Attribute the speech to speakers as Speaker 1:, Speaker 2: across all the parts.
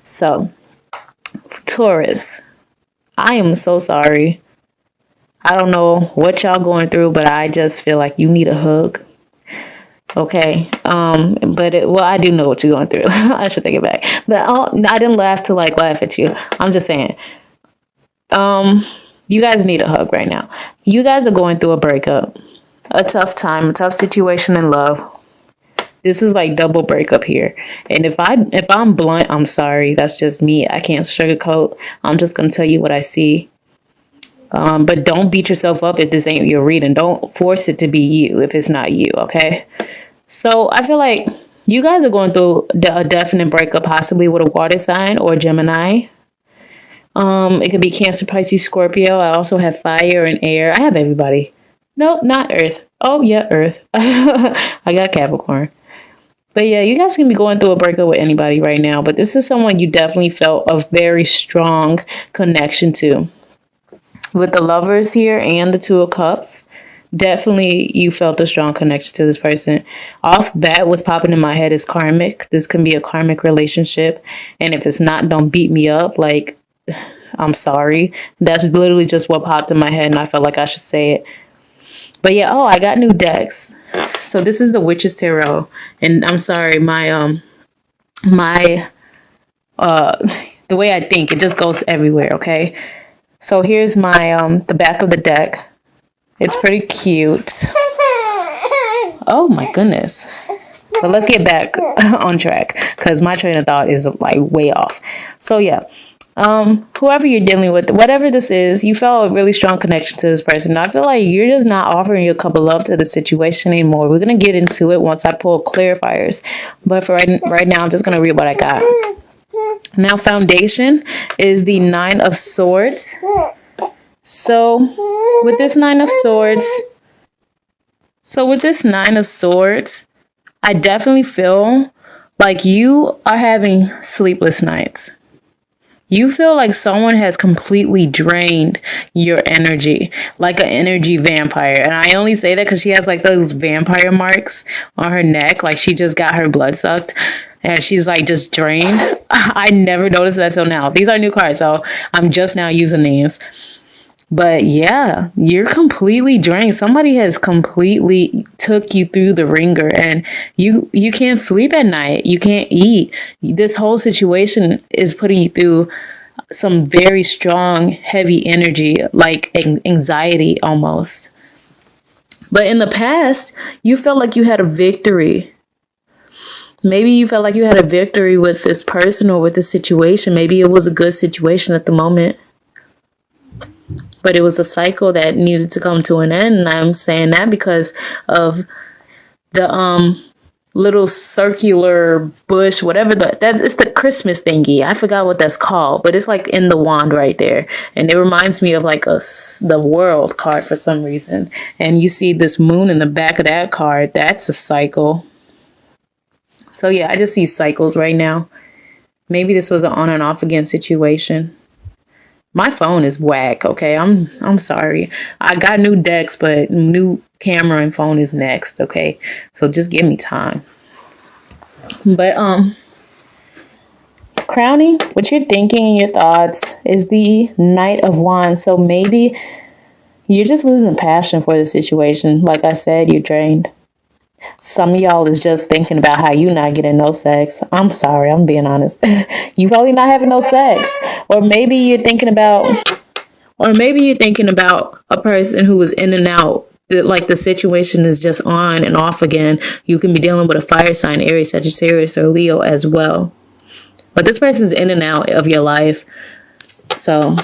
Speaker 1: So, Taurus, I am so sorry. I don't know what y'all going through, but I just feel like you need a hug. Okay. Well, I do know what you're going through. I should take it back. But I didn't laugh to like laugh at you. I'm just saying. You guys need a hug right now. You guys are going through a breakup, a tough time, a tough situation in love. This is like double breakup here. And if I'm blunt, I'm sorry. That's just me. I can't sugarcoat. I'm just gonna tell you what I see. But don't beat yourself up if this ain't your reading. Don't force it to be you if it's not you, okay? So I feel like you guys are going through a definite breakup, possibly with a water sign or Gemini. It could be Cancer, Pisces, Scorpio. I also have fire and air. I have everybody. No, not Earth. Oh, yeah, Earth. I got Capricorn. But yeah, you guys can be going through a breakup with anybody right now. But this is someone you definitely felt a very strong connection to. With the Lovers here and the Two of Cups, definitely you felt a strong connection to this person. Off bat, what's popping in my head is karmic. This can be a karmic relationship. And if it's not, don't beat me up. Like, I'm sorry. That's literally just what popped in my head and I felt like I should say it. But yeah, I got new decks. So this is the Witch's Tarot. And I'm sorry, the way I think, it just goes everywhere, okay? So here's my the back of the deck. It's pretty cute. Oh my goodness. But let's get back on track because my train of thought is like way off. So yeah. Whoever you're dealing with, whatever this is, you felt a really strong connection to this person. I feel like you're just not offering your cup of love to the situation anymore. We're going to get into it once I pull clarifiers. But for right now, I'm just going to read what I got. Now, foundation is the Nine of Swords. So with this Nine of Swords, I definitely feel like you are having sleepless nights. You feel like someone has completely drained your energy, like an energy vampire. And I only say that because she has like those vampire marks on her neck, like she just got her blood sucked and she's like just drained. I never noticed that till now. These are new cards, so I'm just now using these. But yeah, you're completely drained. Somebody has completely took you through the ringer and you can't sleep at night. You can't eat. This whole situation is putting you through some very strong, heavy energy, like anxiety almost. But in the past, you felt like you had a victory. Maybe you felt like you had a victory with this person or with this situation. Maybe it was a good situation at the moment. But it was a cycle that needed to come to an end. And I'm saying that because of the little circular bush, whatever it's the Christmas thingy. I forgot what that's called, but it's like in the wand right there. And it reminds me of like the world card for some reason. And you see this moon in the back of that card. That's a cycle. So yeah, I just see cycles right now. Maybe this was an on and off again situation. My phone is whack, okay? I'm sorry. I got new decks, but new camera and phone is next, okay? So just give me time. But crowning what you're thinking and your thoughts is the Knight of Wands. So maybe you're just losing passion for the situation. Like I said, you're drained. Some of y'all is just thinking about how you not getting no sex. I'm sorry, I'm being honest. You probably not having no sex. Or maybe you're thinking about a person who is in and out. Like the situation is just on and off again. You can be dealing with a fire sign, Aries, Sagittarius, or Leo as well. But this person's in and out of your life. So,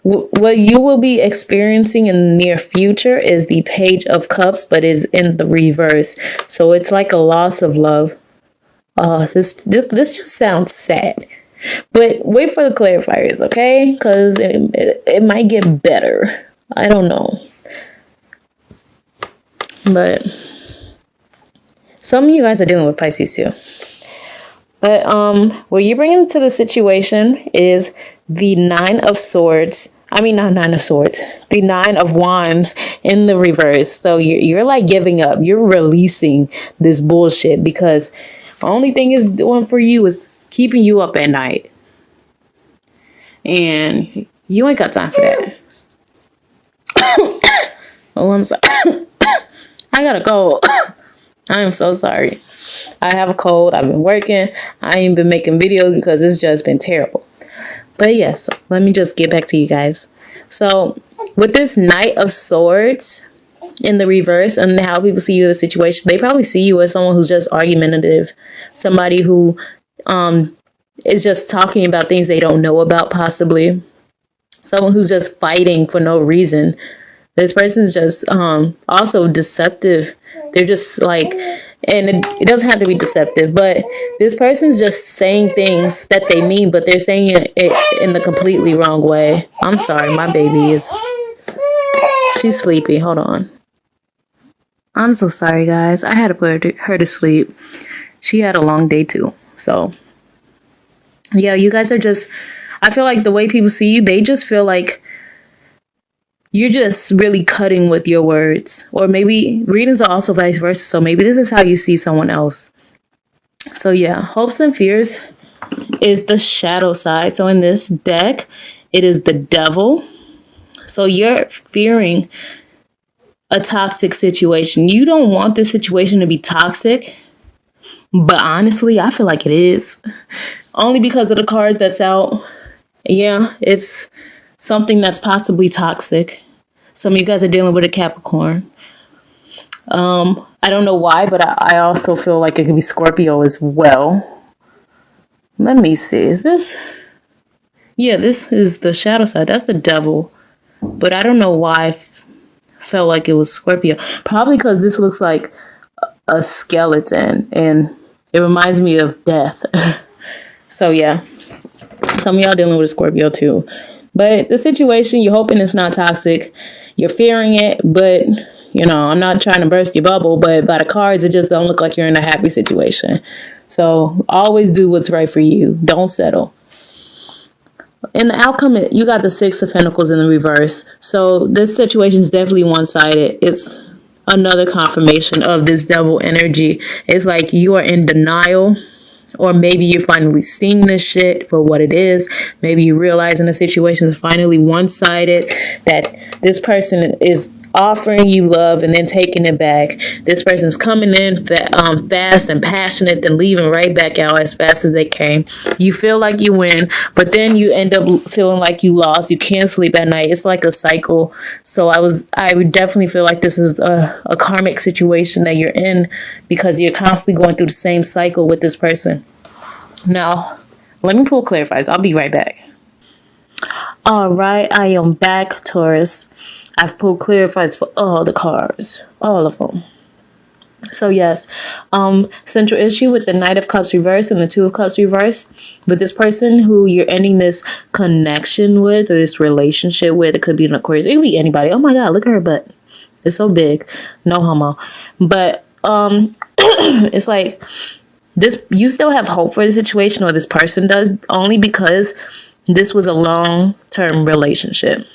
Speaker 1: what you will be experiencing in the near future is the Page of Cups, but is in the reverse. So it's like a loss of love. This just sounds sad. But wait for the clarifiers, okay? Because it might get better. I don't know. But some of you guys are dealing with Pisces too. But what you're bringing to the situation is the Nine of Swords. I mean, not Nine of Swords. The Nine of Wands in the reverse. So you're like giving up. You're releasing this bullshit because The only thing it's doing for you is keeping you up at night. And you ain't got time for that. Oh, I'm sorry. I got a cold. I am so sorry. I have a cold. I've been working. I ain't been making videos because it's just been terrible. But yes, let me just get back to you guys. So with this Knight of Swords in the reverse and how people see you in the situation, they probably see you as someone who's just argumentative. Somebody who is just talking about things they don't know about, possibly. Someone who's just fighting for no reason. This person's just also deceptive. They're just like, and it doesn't have to be deceptive, but this person's just saying things that they mean, but they're saying it in the completely wrong way. I'm sorry, my baby she's sleepy. Hold on. I'm so sorry, guys. I had to put her to sleep. She had a long day too. So yeah, you guys are just, I feel like the way people see you, they just feel like you're just really cutting with your words. Or maybe readings are also vice versa. So maybe this is how you see someone else. So yeah, hopes and fears is the shadow side. So in this deck, it is the devil. So you're fearing a toxic situation. You don't want this situation to be toxic. But honestly, I feel like it is. Only because of the cards that's out. Yeah, it's something that's possibly toxic. Some of you guys are dealing with a Capricorn. I don't know why, but I also feel like it could be Scorpio as well. Let me see. Is this? Yeah, this is the shadow side. That's the devil. But I don't know why I felt like it was Scorpio. Probably because this looks like a skeleton and it reminds me of death. So yeah, some of y'all dealing with a Scorpio too. But the situation, you're hoping it's not toxic. You're fearing it, but you know, I'm not trying to burst your bubble, but by the cards, it just don't look like you're in a happy situation. So always do what's right for you. Don't settle. In the outcome, you got the Six of Pentacles in the reverse. So this situation is definitely one-sided. It's another confirmation of this devil energy. It's like you are in denial. Or maybe you're finally seeing this shit for what it is. Maybe you realizing the situation is finally one-sided. That this person is offering you love and then taking it back. This person's coming in fast and passionate, then leaving right back out as fast as they came. You feel like you win, but then you end up feeling like you lost. You can't sleep at night. It's like a cycle. So I would definitely feel like this is a karmic situation that you're in because you're constantly going through the same cycle with this person. Now, let me pull clarifiers. I'll be right back. All right, I am back, Taurus. I've pulled clarifiers for all the cards, all of them. So yes, central issue with the Knight of Cups reverse and the Two of Cups reverse. With this person who you're ending this connection with or this relationship with, it could be an Aquarius, it could be anybody. Oh my God, look at her butt. It's so big. No homo. But it's like this, you still have hope for the situation, or this person does, only because this was a long-term relationship.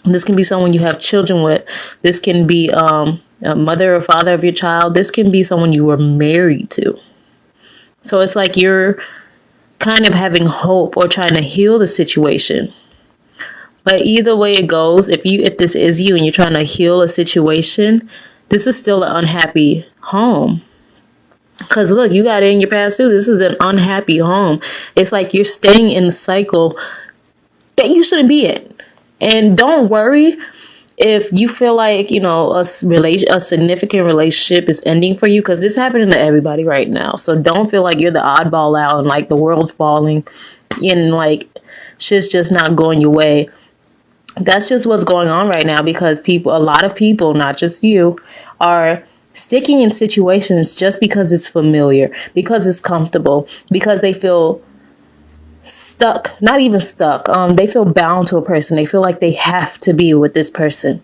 Speaker 1: This can be someone you have children with. This can be a mother or father of your child. This can be someone you were married to. So it's like you're kind of having hope or trying to heal the situation. But either way it goes, if this is you and you're trying to heal a situation, this is still an unhappy home. Because look, you got it in your past too. This is an unhappy home. It's like you're staying in the cycle that you shouldn't be in. And don't worry if you feel like, you know, a significant relationship is ending for you, because it's happening to everybody right now. So don't feel like you're the oddball out and like the world's falling and like shit's just not going your way. That's just what's going on right now, because a lot of people, not just you, are sticking in situations just because it's familiar, because it's comfortable, because they feel stuck, not even stuck. They feel bound to a person. They feel like they have to be with this person.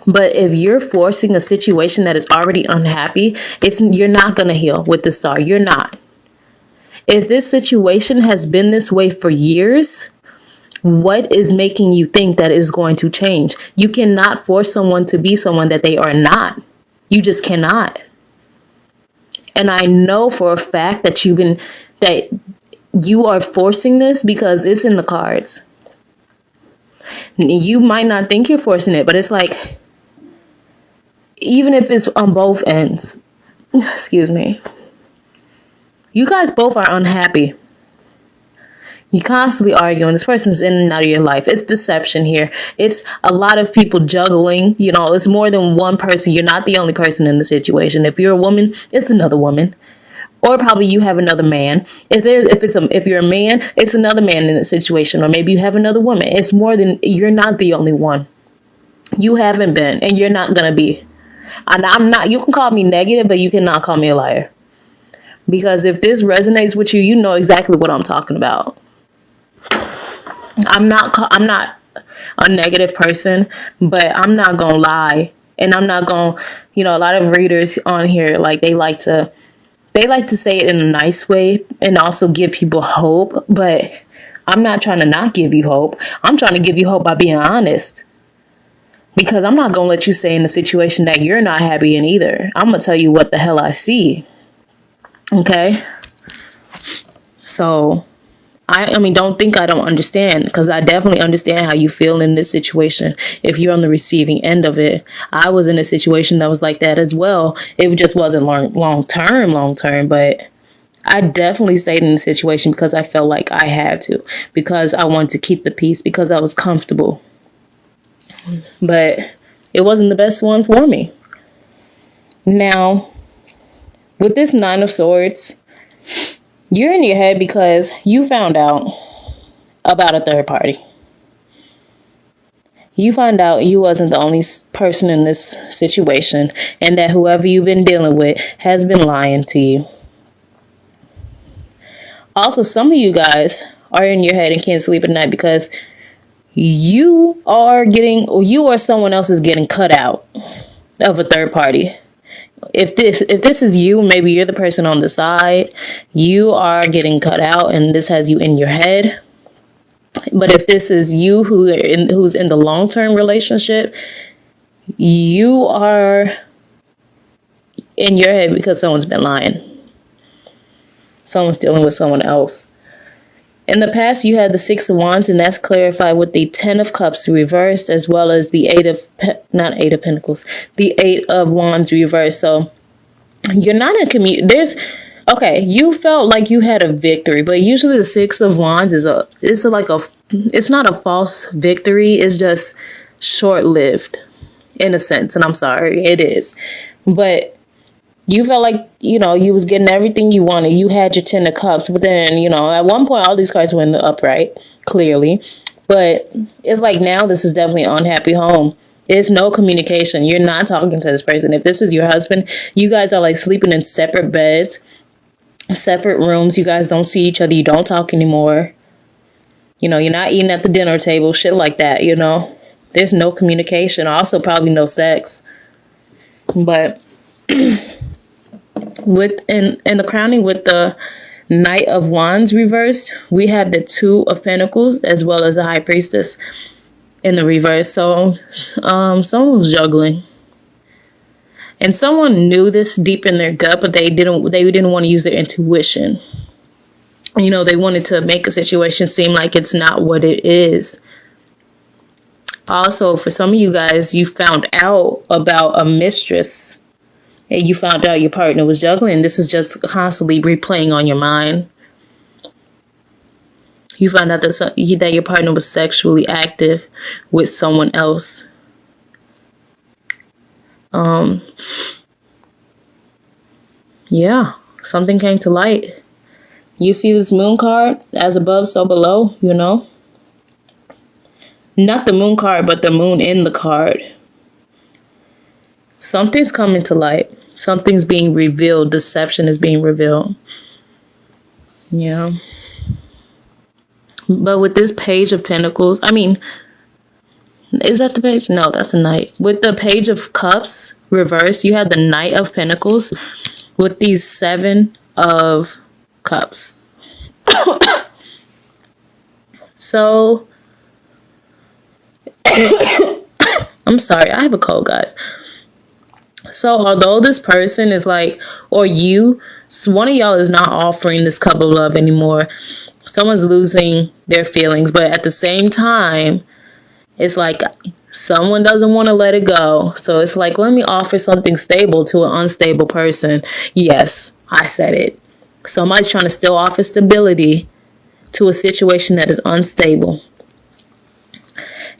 Speaker 1: But if you're forcing a situation that is already unhappy, you're not going to heal with the Star. You're not. If this situation has been this way for years, what is making you think that is going to change? You cannot force someone to be someone that they are not. You just cannot. And I know for a fact that you are forcing this because it's in the cards. You might not think you're forcing it, but it's like, even if it's on both ends, excuse me, you guys both are unhappy. You constantly arguing. This person's in and out of your life. It's deception here. It's a lot of people juggling. You know, it's more than one person. You're not the only person in the situation. If you're a woman, it's another woman. Or probably you have another man. If you're a man, it's another man in the situation. Or maybe you have another woman. It's more than, you're not the only one. You haven't been, and you're not going to be. And I'm not, you can call me negative, but you cannot call me a liar. Because if this resonates with you, you know exactly what I'm talking about. I'm not a negative person, but I'm not going to lie. And I'm not going to, a lot of readers on here, like, they like to say it in a nice way and also give people hope. But I'm not trying to not give you hope. I'm trying to give you hope by being honest. Because I'm not going to let you stay in a situation that you're not happy in either. I'm going to tell you what the hell I see. Okay? So, I mean, don't think I don't understand, because I definitely understand how you feel in this situation if you're on the receiving end of it. I was in a situation that was like that as well. It just wasn't long term, but I definitely stayed in the situation because I felt like I had to, because I wanted to keep the peace, because I was comfortable. But it wasn't the best one for me. Now, with this Nine of Swords, you're in your head because you found out about a third party. You found out you wasn't the only person in this situation, and that whoever you've been dealing with has been lying to you. Also, some of you guys are in your head and can't sleep at night because you or someone else is getting cut out of a third party. If this is you, maybe you're the person on the side, you are getting cut out and this has you in your head. But if this is you who's in the long-term relationship, you are in your head because someone's been lying. Someone's dealing with someone else. In the past, you had the Six of Wands, and that's clarified with the Ten of Cups reversed, as well as the the Eight of Wands reversed. So you're not in you felt like you had a victory, but usually the Six of Wands it's not a false victory. It's just short-lived in a sense. And I'm sorry, it is. But you felt like, you was getting everything you wanted. You had your Ten of Cups. But then, at one point, all these cards went upright, clearly. But it's like now this is definitely an unhappy home. There's no communication. You're not talking to this person. If this is your husband, you guys are like sleeping in separate beds, separate rooms. You guys don't see each other. You don't talk anymore. You're not eating at the dinner table, shit like that, There's no communication. Also, probably no sex. But in the crowning with the Knight of Wands reversed, we have the Two of Pentacles as well as the High Priestess in the reverse. So someone was juggling, and someone knew this deep in their gut, but they didn't want to use their intuition. They wanted to make a situation seem like it's not what it is. Also, for some of you guys, you found out about a mistress. And you found out your partner was juggling. This is just constantly replaying on your mind. You found out that your partner was sexually active with someone else. Yeah, something came to light. You see this Moon card, as above, so below, Not the Moon card, but the moon in the card. Something's coming to light. Something's being revealed. Deception is being revealed. Yeah. But with this Page of Pentacles, is that the page? No, that's the Knight. With the Page of Cups reversed, you have the Knight of Pentacles with these Seven of Cups. So, I'm sorry. I have a cold, guys. So although this person is like, or you, one of y'all is not offering this cup of love anymore. Someone's losing their feelings, but at the same time, it's like someone doesn't want to let it go. So it's like, let me offer something stable to an unstable person. Yes, I said it. Somebody's trying to still offer stability to a situation that is unstable.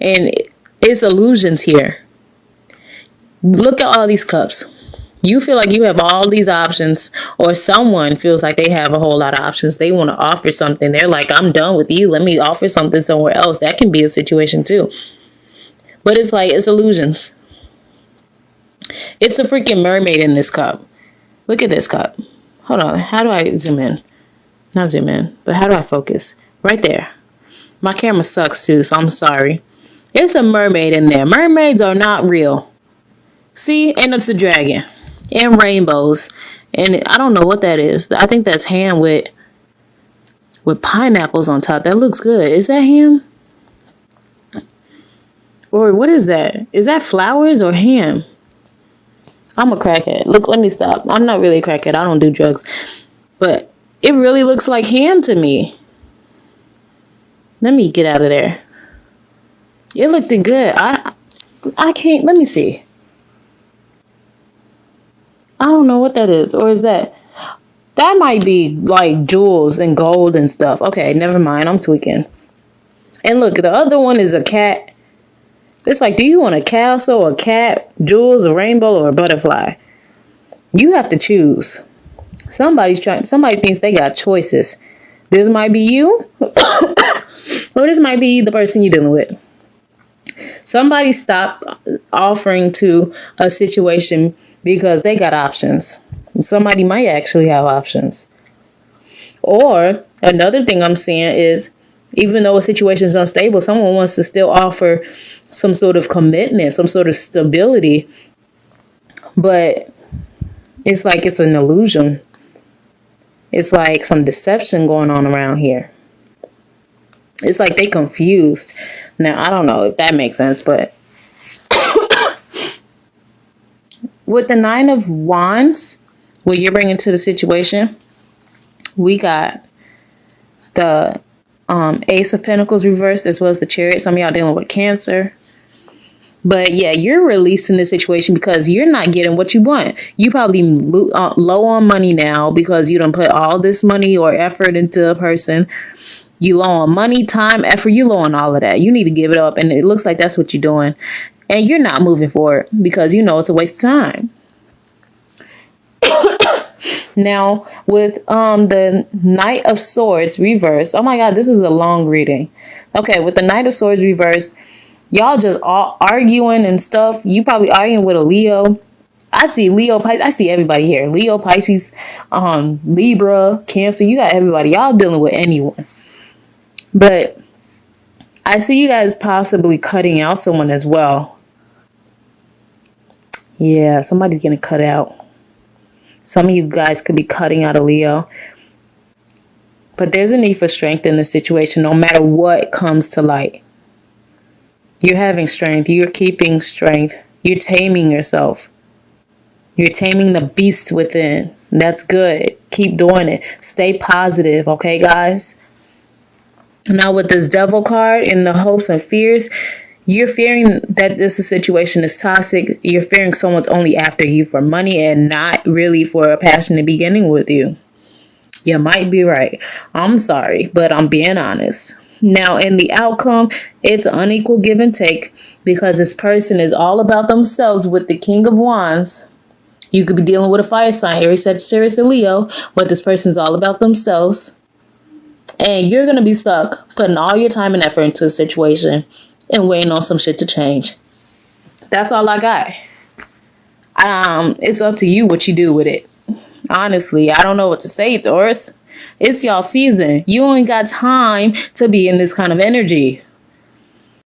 Speaker 1: And it's illusions here. Look at all these cups. You feel like you have all these options, or someone feels like they have a whole lot of options. They want to offer something. They're like, I'm done with you. Let me offer something somewhere else. That can be a situation too. But it's like, it's illusions. It's a freaking mermaid in this cup. Look at this cup. Hold on. How do I zoom in? Not zoom in, but how do I focus? Right there. My camera sucks too, so I'm sorry. It's a mermaid in there. Mermaids are not real. See? And it's a dragon. And rainbows. And I don't know what that is. I think that's ham with pineapples on top. That looks good. Is that ham? Or what is that? Is that flowers or ham? I'm a crackhead. Look, let me stop. I'm not really a crackhead. I don't do drugs. But it really looks like ham to me. Let me get out of there. It looked good. I can't. Let me see. I don't know what that is. Or is that might be like jewels and gold and stuff. Okay, never mind. I'm tweaking. And look, the other one is a cat. It's like, do you want a castle, a cat, jewels, a rainbow, or a butterfly? You have to choose. Somebody thinks they got choices. This might be you, or this might be the person you're dealing with. Somebody stopped offering to a situation because they got options. Somebody might actually have options. Or another thing I'm seeing is, even though a situation is unstable, someone wants to still offer some sort of commitment, some sort of stability. But it's like it's an illusion. It's like some deception going on around here. It's like they confused. Now, I don't know if that makes sense, but with the 9 of Wands, what you're bringing to the situation, we got the Ace of Pentacles reversed, as well as the Chariot. Some of y'all dealing with Cancer. But yeah, you're releasing this situation because you're not getting what you want. You probably low on money now because you don't put all this money or effort into a person. You low on money, time, effort. You low on all of that. You need to give it up. And it looks like that's what you're doing. And you're not moving forward because you know it's a waste of time. Now, with the Knight of Swords reversed. Oh my God, this is a long reading. Okay, with the Knight of Swords reversed, y'all just all arguing and stuff. You probably arguing with a Leo. I see Leo, I see everybody here. Leo, Pisces, Libra, Cancer. You got everybody. Y'all dealing with anyone. But I see you guys possibly cutting out someone as well. Yeah, somebody's getting cut out. Some of you guys could be cutting out a Leo. But there's a need for strength in this situation, no matter what comes to light. You're having strength. You're keeping strength. You're taming yourself. You're taming the beast within. That's good. Keep doing it. Stay positive, okay, guys? Now, with this Devil card and the hopes and fears, you're fearing that this situation is toxic. You're fearing someone's only after you for money and not really for a passionate beginning with you. You might be right. I'm sorry, but I'm being honest. Now, in the outcome, it's an unequal give and take because this person is all about themselves with the King of Wands. You could be dealing with a fire sign, Aries, Sagittarius, and Leo, but this person's all about themselves. And you're going to be stuck putting all your time and effort into a situation and waiting on some shit to change. That's all I got. It's up to you what you do with it. Honestly, I don't know what to say, Taurus. It's y'all season. You only got time to be in this kind of energy.